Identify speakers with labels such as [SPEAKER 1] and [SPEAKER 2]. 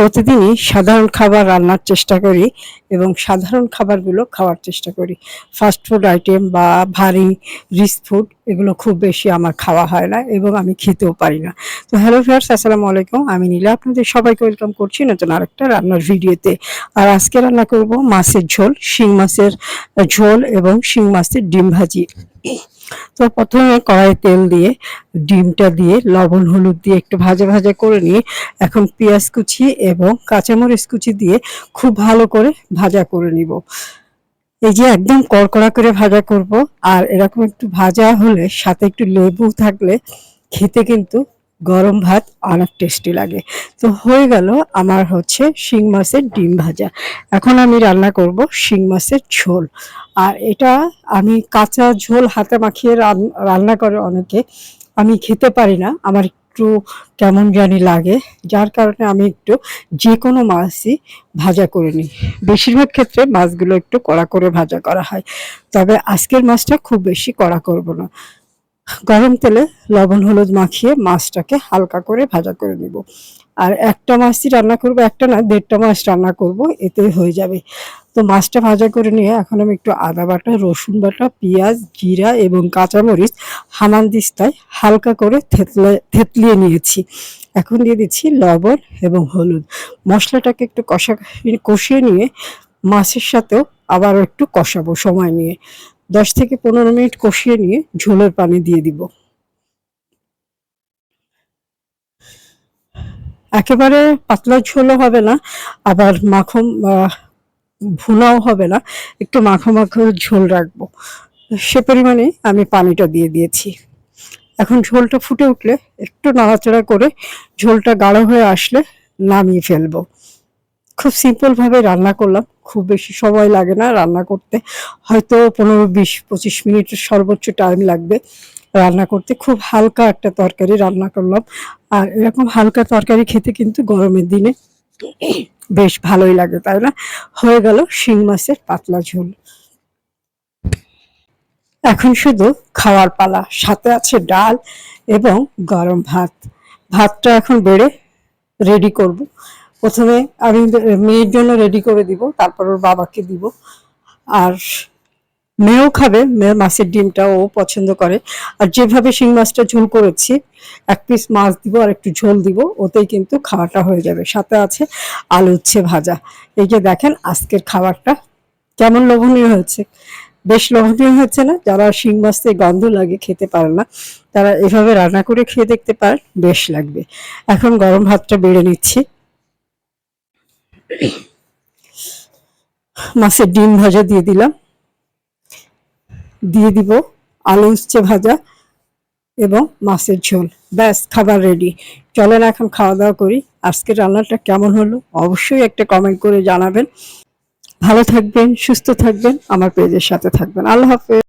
[SPEAKER 1] প্রতিদিনই সাধারণ খাবার রান্নার চেষ্টা করি এবং সাধারণ খাবারগুলো খাওয়ার চেষ্টা করি। ফাস্ট ফুড আইটেম বা ভারী রিচ ফুড এগুলো খুব বেশি আমার খাওয়া হয় না এবং আমি খেতেও পারি না। তো হ্যালো ভিউয়ার্স, আসসালামু আলাইকুম। আমি নীলা আপনাদের সবাইকে ওয়েলকাম করছি নতুন আরেকটা রান্নার ভিডিওতে। আর আজকে রান্না করব মাছের ঝোল, শিং মাছের ঝোল এবং শিং মাছের ডিম ভাজি। তো প্রথমে কড়াইয়ে তেল দিয়ে ডিমটা দিয়ে লবণ হলুদ দিয়ে একটু ভাজা ভাজা করে নিয়ে এখন পেঁয়াজ কুচি এবং কাঁচামরিচ কুচি দিয়ে খুব ভালো করে ভাজা করে নিব। এই যে একদম কড়কড়া করে ভাজা করব। আর এরকম একটু ভাজা হলে সাথে একটু লেবু থাকলে খেতে কিন্তু গরম ভাত অনেক টেস্টি লাগে। তো হয়ে গেল আমার হচ্ছে শিং মাছের ডিম ভাজা। এখন আমি রান্না করব শিং মাছের ঝোল। আর এটা আমি কাঁচা ঝোল হাতে মাখিয়ে রান্না করে অনেকে, আমি খেতে পারি না, আমার একটু কেমন জানি লাগে, যার কারণে আমি একটু যে কোনো মাছই ভাজা করে নিই। বেশিরভাগ ক্ষেত্রে মাছগুলো একটু কড়া করে ভাজা করা হয়, তবে আজকের মাছটা খুব বেশি কড়া করব না। গরম তেলে লবণ হলুদ মাখিয়ে মাছটাকে হালকা করে ভাজা করে নিব। আর একটা মাছই রান্না করব, একটা না 1.5টা মাছ রান্না করব, এতেই হয়ে যাবে। তো মাছটা ভাজা করে নিয়ে এখন আমি একটু আদা বাটা, রসুন বাটা, পেঁয়াজ, জিরা এবং কাঁচামরিচ হামানদিস্তায় হালকা করে থেতলিয়ে নিয়েছি। এখন দিয়ে দিচ্ছি লবণ এবং হলুদ। মশলাটাকে একটু কষিয়ে নিয়ে মাছের সাথেও আবারও একটু কষাবো সময় নিয়ে। 10 থেকে 15 মিনিট কষিয়ে নিয়ে ঝোলের পানি দিয়ে দিব। একেবারে পাতলা ঝোলও হবে না, আবার মাখন ভুনাও হবে না, একটু মাখো মাখো ঝোল রাখবো, সে পরিমাণে আমি পানিটা দিয়ে দিয়েছি। এখন ঝোলটা ফুটে উঠলে একটু নাড়াচাড়া করে ঝোলটা গাঢ় হয়ে আসলে নামিয়ে ফেলবো। খুব সিম্পল ভাবে রান্না করলাম, খুব বেশি সময় লাগে না রান্না করতে, হয়তো 15-20-25 মিনিটের সর্বোচ্চ টাইম লাগবে রান্না করতে। খুব হালকা একটা তরকারি রান্না করলাম। আর এরকম হালকা তরকারি খেতে কিন্তু গরমের দিনে বেশ ভালোই লাগে, তাই না? হয়ে গেল শিং মাছের পাতলা ঝোল। এখন শুধু খাওয়ার পালা, সাথে আছে ডাল এবং গরম ভাত। ভাতটা এখন বেড়ে রেডি করব। প্রথমে আমি মেয়ের জন্য রেডি করে দিব, তারপর ওর বাবাকে দিব। আর মেয়েও খাবে, মেয়ের মাছের ডিমটা ও পছন্দ করে। আর যেভাবে শিং মাছটা ঝোল করেছি, 1 পিস মাছ দিব আর একটু ঝোল দিব, ওতেই কিন্তু খাওয়াটা হয়ে যাবে। সাথে আছে আলু উচ্ছে ভাজা। এই যে দেখেন আজকের খাবারটা কেমন লোভনীয় হয়েছে, বেশ লোভনীয় হচ্ছে না? যারা শিং মাছের গন্ধ লাগে খেতে পারে না, তারা এভাবে রান্না করে খেয়ে দেখতে পারেন, বেশ লাগবে। এখন গরম ভাতটা বেড়ে নিচ্ছি। মাছের ডিম ভাজা দিয়ে দিলাম, দিয়ে দিব আলু উচ্ছে ভাজা এবং মাছের ঝোল। ব্যাস, খাবার রেডি। চলেন এখন খাওয়া দাওয়া করি। আজকের রান্নাটা কেমন হলো অবশ্যই একটা কমেন্ট করে জানাবেন। ভালো থাকবেন, সুস্থ থাকবেন, আমার পেজের সাথে থাকবেন। আল্লাহ হাফেজ।